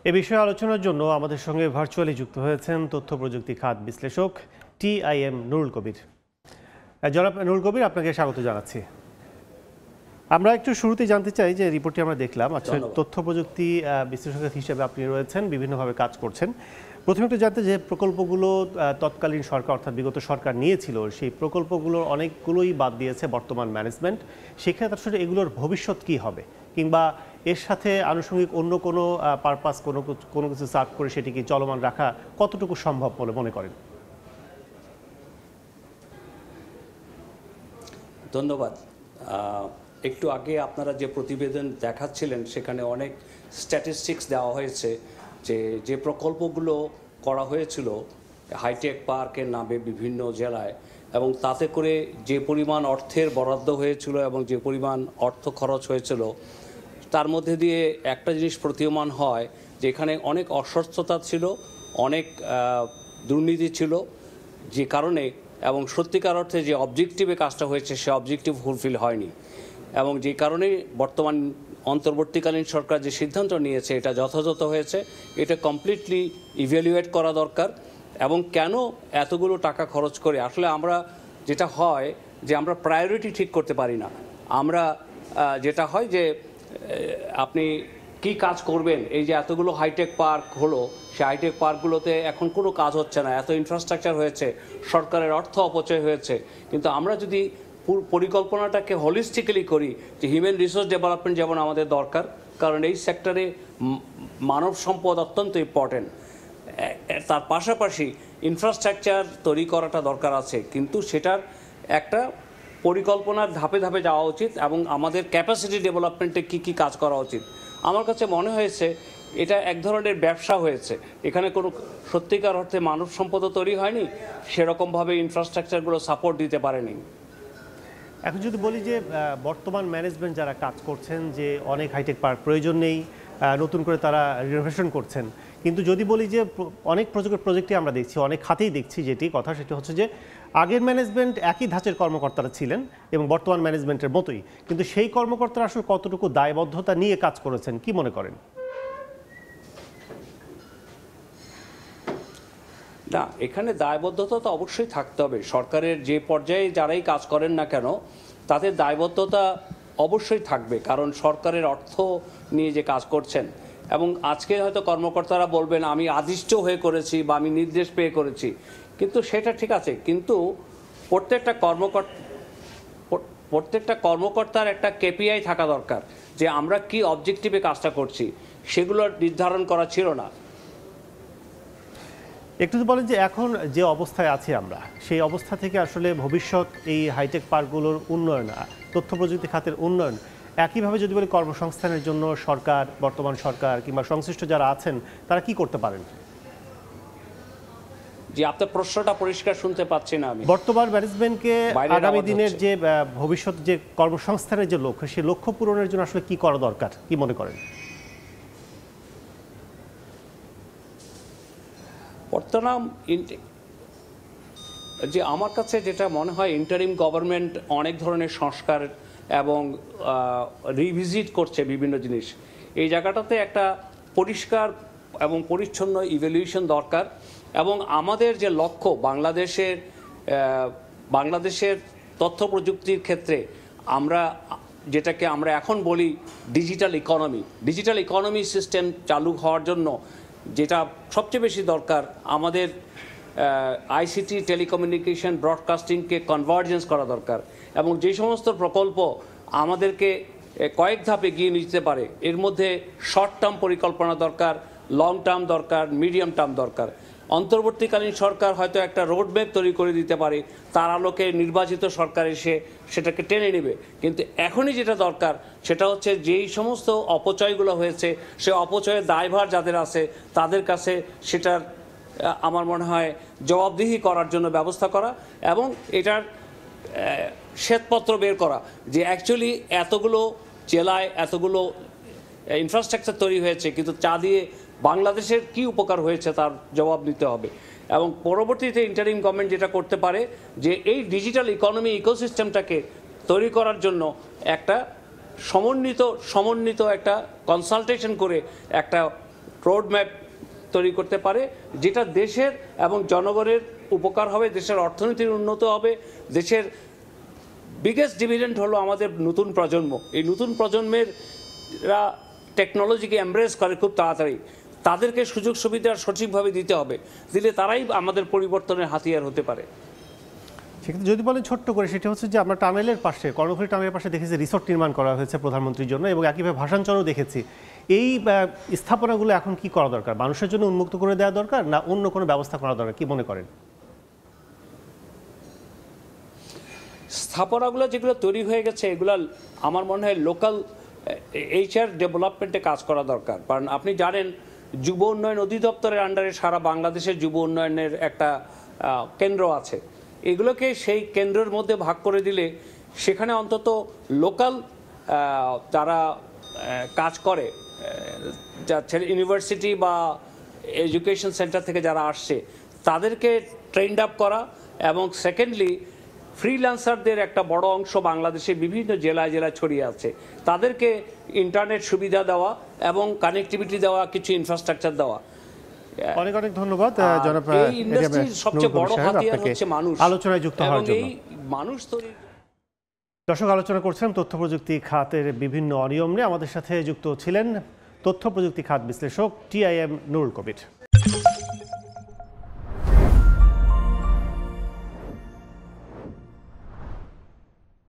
এ বিষয়ে আলোচনার জন্য আমাদের সঙ্গে ভার্চুয়ালি যুক্ত হয়েছেন তথ্য প্রযুক্তি খাত বিশ্লেষক TIM নুরুল কবির। জনাব নুরুল কবির, আপনাকে স্বাগত জানাচ্ছি। আমরা একটু শুরুতেই জানতে চাই যে রিপোর্টটি আমরা দেখলাম, আচ্ছা তথ্য প্রযুক্তি বিশ্লেষক হিসেবে আপনি রয়েছেন, বিভিন্নভাবে কাজ করছেন। প্রথমে একটু জানতে যে প্রকল্পগুলো তৎকালীন সরকার অর্থাৎ বিগত সরকার নিয়েছিল, সেই প্রকল্পগুলোর অনেকগুলোই বাদ দিয়েছে বর্তমান ম্যানেজমেন্ট। সেক্ষেত্রে আসলে এগুলোর ভবিষ্যৎ কি হবে, কিংবা এর সাথে আনুষঙ্গিক অন্য কোনো পারপাস কোনো কিছু সার্ভ করে সেটিকে চলমান রাখা কতটুকু সম্ভব বলে মনে করেন? ধন্যবাদ। একটু আগে আপনারা যে প্রতিবেদন দেখাচ্ছিলেন সেখানে অনেক স্ট্যাটিস্টিক্স দেওয়া হয়েছে যে প্রকল্পগুলো করা হয়েছিল হাইটেক পার্কের নামে বিভিন্ন জেলায়, এবং তাতে করে যে পরিমাণ অর্থের বরাদ্দ হয়েছিল এবং যে পরিমাণ অর্থ খরচ হয়েছিল, তার মধ্যে দিয়ে একটা জিনিস প্রতীয়মান হয় যে এখানে অনেক অস্বচ্ছতা ছিল, অনেক দুর্নীতি ছিল, যে কারণে এবং সত্যিকার অর্থে যে অবজেক্টিভে কাজটা হয়েছে সে অবজেক্টিভ ফুলফিল হয়নি, এবং যে কারণে বর্তমান অন্তর্বর্তীকালীন সরকার যে সিদ্ধান্ত নিয়েছে এটা যথাযথ হয়েছে। এটা কমপ্লিটলি ইভ্যালুয়েট করা দরকার। এবং কেন এতগুলো টাকা খরচ করে, আসলে আমরা যেটা হয় যে আমরা প্রায়োরিটি ঠিক করতে পারি না। আমরা যেটা হয় যে আপনি কি কাজ করবেন, এই যে এতগুলো হাইটেক পার্ক হলো, সেই হাইটেক পার্কগুলোতে এখন কোনো কাজ হচ্ছে না, এত ইনফ্রাস্ট্রাকচার হয়েছে, সরকারের অর্থ অপচয় হয়েছে। কিন্তু আমরা যদি পরিকল্পনাটাকে হলিস্টিক্যালি করি, যে হিউম্যান রিসোর্স ডেভেলপমেন্ট যেমন আমাদের দরকার, কারণ এই সেক্টরে মানব সম্পদ অত্যন্ত ইম্পর্টেন্ট, তার পাশাপাশি ইনফ্রাস্ট্রাকচার তৈরি করাটা দরকার আছে, কিন্তু সেটার একটা পরিকল্পনার ধাপে ধাপে যাওয়া উচিত এবং আমাদের ক্যাপাসিটি ডেভেলপমেন্টে কী কী কাজ করা উচিত। আমার কাছে মনে হয়েছে এটা এক ধরনের ব্যবসা হয়েছে, এখানে কোনো সত্যিকার অর্থে মানব সম্পদও তৈরি হয়নি, সেরকমভাবে ইনফ্রাস্ট্রাকচারগুলো সাপোর্ট দিতে পারেনি। এখন যদি বলি যে বর্তমান ম্যানেজমেন্ট যারা কাজ করছেন, যে অনেক হাইটেক পার্ক প্রয়োজন নেই, নতুন করে তারা রিনোভেশন করছেন, কিন্তু যদি বলি যে অনেক প্রজেক্টে আমরা দেখছি, অনেক খাতেই দেখছি যেটি কথা, সেটি হচ্ছে যে আগের ম্যানেজমেন্ট একই ধাঁচের কর্মকর্তারা ছিলেন এবং বর্তমান ম্যানেজমেন্টের মতোই, কিন্তু সেই কর্মকর্তারা আসলে কতটুকু দায়বদ্ধতা নিয়ে কাজ করেছেন কি মনে করেন? না, এখানে দায়বদ্ধতা তো অবশ্যই থাকতে হবে। সরকারের যে পর্যায়ে যারাই কাজ করেন না কেন তাদের দায়বদ্ধতা অবশ্যই থাকবে, কারণ সরকারের অর্থ নিয়ে যে কাজ করছেন। এবং আজকে হয়তো কর্মকর্তারা বলবেন আমি আদিষ্ট হয়ে করেছি বা আমি নির্দেশ পেয়ে করেছি, কিন্তু সেটা ঠিক আছে, কিন্তু প্রত্যেকটা কর্মকর্তার একটা KPI থাকা দরকার, যে আমরা কি অবজেক্টিভে কাজটা করছি, সেগুলো নির্ধারণ করা ছিল না। একটু বলেন যে এখন যে অবস্থায় আছি আমরা, সেই অবস্থা থেকে আসলে ভবিষ্যৎ এই হাইটেক পার্কগুলোর উন্নয়ন, তথ্য প্রযুক্তি খাতের উন্নয়ন, একইভাবে যদি বলি কর্মসংস্থানের জন্য সরকার, বর্তমান সরকার কিংবা সংশ্লিষ্ট যারা আছেন তারা কি করতে পারেন? যে আপনার প্রশ্নটা পরিষ্কার শুনতে পাচ্ছি না আমি। বর্তমান ম্যানেজমেন্টকে আগামী দিনের যে ভবিষ্যৎ যে কর্মসংস্থানের যে লক্ষ্য, সেই লক্ষ্য পূরণের জন্য আসলে কি করা দরকার কি মনে করেন? বর্তমান যে আমার কাছে যেটা মনে হয়, ইন্টারিম গভর্নমেন্ট অনেক ধরনের সংস্কার এবং রিভিজিট করছে বিভিন্ন জিনিস। এই জায়গাটাতে একটা পরিষ্কার এবং পরিচ্ছন্ন ইভ্যালুয়েশন দরকার। এবং আমাদের যে লক্ষ্য বাংলাদেশের তথ্য প্রযুক্তির ক্ষেত্রে যেটাকে আমরা এখন বলি ডিজিটাল ইকোনমি সিস্টেম চালু হওয়ার জন্য যেটা সবচেয়ে বেশি দরকার, আমাদের ICT, টেলিকমিউনিকেশন, ব্রডকাস্টিংকে কনভার্জেন্স করা দরকার। এবং যে সমস্ত প্রকল্প আমাদেরকে কয়েক ধাপে এগিয়ে নিতে পারে, এর মধ্যে শর্ট টার্ম পরিকল্পনা দরকার, লং টার্ম দরকার, মিডিয়াম টার্ম দরকার। অন্তর্বর্তীকালীন সরকার হয়তো একটা রোডম্যাপ তৈরি করে দিতে পারে, তার আলোকে নির্বাচিত সরকার এসে সেটাকে টেনে নেবে। কিন্তু এখনই যেটা দরকার সেটা হচ্ছে যেই সমস্ত অপচয়গুলো হয়েছে, সে অপচয়ের দায়ভার যাদের আছে তাদের কাছে সেটার আমার মনে হয় জবাবদিহি করার জন্য ব্যবস্থা করা, এবং এটার শ্বেতপত্র বের করা যে অ্যাকচুয়ালি এতগুলো জেলায় এতগুলো ইনফ্রাস্ট্রাকচার তৈরি হয়েছে, কিন্তু চা দিয়ে বাংলাদেশের কি উপকার হয়েছে তার জবাব দিতে হবে। এবং পরবর্তীতে ইন্টারিম গভর্নমেন্ট যেটা করতে পারে যে এই ডিজিটাল ইকোনমি ইকোসিস্টেমটাকে তৈরি করার জন্য একটা সমন্বিত একটা কনসালটেশন করে একটা রোড ম্যাপ তৈরি করতে পারে, যেটা দেশের এবং জনগণের উপকার হবে, দেশের অর্থনীতির উন্নত হবে। দেশের বিগেস্ট ডিভিডেন্ড হলো আমাদের নতুন প্রজন্ম। এই নতুন প্রজন্মেররা টেকনোলজিকে এমব্রেস করে খুব তাড়াতাড়ি, তাদেরকে সুযোগ সুবিধা সঠিকভাবে দিতে হবে, দিলে তারাই আমাদের পরিবর্তনের হাতিয়ার হতে পারে। সেক্ষেত্রে যদি বলেন ছোট্ট করে, সেটা হচ্ছে যে আমরা টানেলের পাশে, কর্ণফুলী টানেলের পাশে দেখেছি রিসোর্ট নির্মাণ করা হয়েছে প্রধানমন্ত্রীর জন্য, এবং একইভাবে ভাসানচরও দেখেছি। এই স্থাপনাগুলো এখন কি করা দরকার? মানুষের জন্য উন্মুক্ত করে দেওয়া দরকার, না অন্য কোনো ব্যবস্থা করা দরকার, কি মনে করেন? স্থাপনাগুলো যেগুলো তৈরি হয়ে গেছে, এগুলো আমার মনে হয় লোকাল HR ডেভেলপমেন্টে কাজ করা দরকার। কারণ আপনি জানেন, যুব উন্নয়ন অধিদপ্তরের আন্ডারে সারা বাংলাদেশের যুব উন্নয়নের একটা কেন্দ্র আছে। এগুলোকে সেই কেন্দ্রের মধ্যে ভাগ করে দিলে সেখানে অন্তত লোকাল যারা কাজ করে, ইউনিভার্সিটি বা এডুকেশন সেন্টার থেকে যারা আসছে, তাদেরকে ট্রেন্ড আপ করা, এবং সেকেন্ডলি ফ্রিল্যান্সারদের একটা বড় অংশ বাংলাদেশে বিভিন্ন জেলায় জেলায় ছড়িয়ে আছে, তাদেরকে ইন্টারনেট সুবিধা দেওয়া এবং কানেক্টিভিটি দেওয়া, কিছু ইনফ্রাস্ট্রাকচার দেওয়া। অনেক অনেক ধন্যবাদ জনাব। এই ইন্ডাস্ট্রির সবচেয়ে বড় হাতিয়ার হচ্ছে মানুষ, আলোচনায় যুক্ত হওয়ার জন্য। এই মানুষ তৈরি। দর্শক, আলোচনা করছিলাম তথ্য প্রযুক্তি খাতের বিভিন্ন অনিয়ম নিয়ে। আমাদের সাথে যুক্ত ছিলেন তথ্য প্রযুক্তি খাত বিশ্লেষক TIM নুরুল কবির।